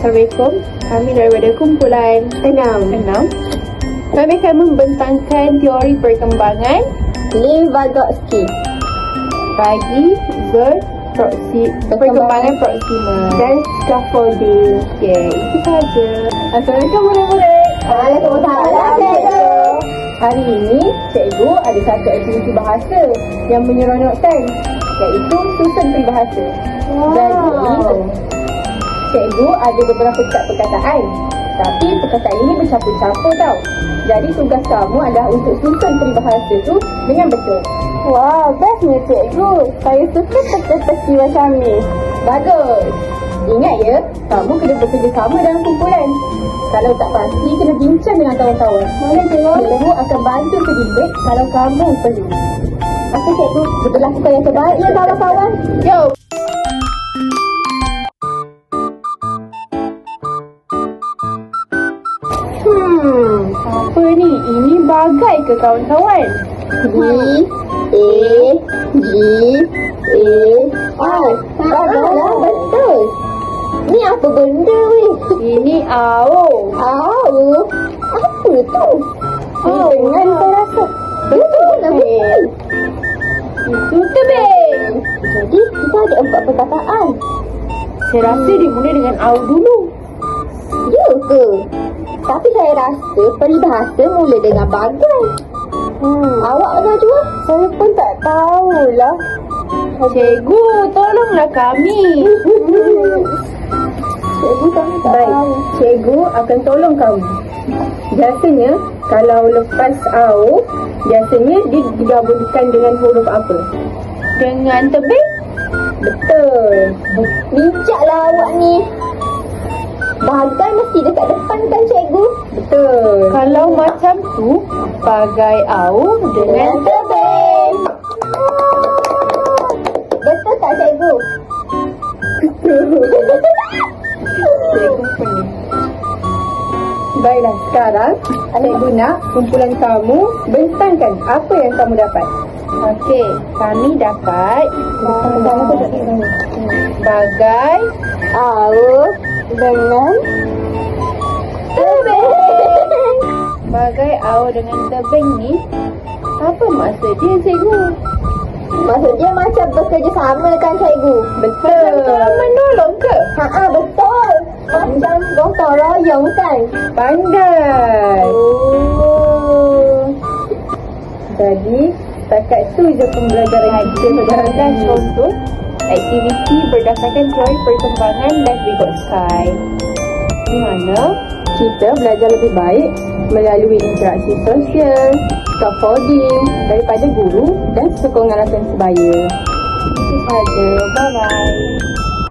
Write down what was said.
Assalamualaikum. Kami daripada kumpulan 6. Kami akan membentangkan teori perkembangan Lewandowski bagi perkembangan proksima dan scaffolding. Okey, itu sahaja. Assalamualaikum murid-murid. Waalaikumsalam cikgu. Hari ini cikgu ada satu aktiviti bahasa yang menyeronokkan, iaitu susun peribahasa. Jadi cikgu ada beberapa set perkataan, tapi perkataan ini bercampur-campur tau. Jadi tugas kamu adalah untuk susun peribahasa tu dengan betul. Wah, bestnya cikgu. Saya suka teka-teki macam ni. Bagus. Ingat ya, kamu kena bekerjasama dalam kumpulan. Kalau tak pasti, kena bincang dengan kawan-kawan. Cikgu akan bantu sedikit kalau kamu perlu. Okey cikgu, berlakukan yang terbaik ya kawan-kawan. Yo! Apa ni? Ini bagai ke kawan-kawan? Bagai betul. Ni apa benda weh? Ini AO. Apa tu? Dengan saya rasa betul. Itu tebing. Jadi kita ada 4 perkataan. Saya rasa dimulai dengan AO dulu. Ya ke? Tapi saya rasa peribahasa mula dengan bagai. Awak Najwa? Saya pun tak tahulah. Cikgu, tolonglah kami. Cikgu kami tak Baik, tahu. cikgu akan tolong kamu. Biasanya, kalau lepas AO, biasanya dia digabungkan dengan huruf apa? Dengan tebing? Betul. Bijaklah awak ni. Bagai mesti dekat depan kan cikgu? Betul. Kalau macam tu, bagai AO dengan tebing. Betul tak cikgu? cikgu pening. Baiklah, sekarang cikgu nak kumpulan kamu bentangkan apa yang kamu dapat. Okey, kami dapat bagai AO dengan tebing. bagai AO dengan tebing ni. Apa maksud dia, cikgu? Maksud dia macam bekerjasama kan cikgu? Betul. Tolong menolong ke? Betul. Macam gotong royong kan? Pandai. Jadi, setakat tu je pembelajaran kita Dan pada contoh aktiviti berdasarkan teori perkembangan Lewandowski, di mana kita belajar lebih baik melalui interaksi sosial, scaffolding daripada guru dan sokongan rakan sebaya. itu sahaja. Bye-bye.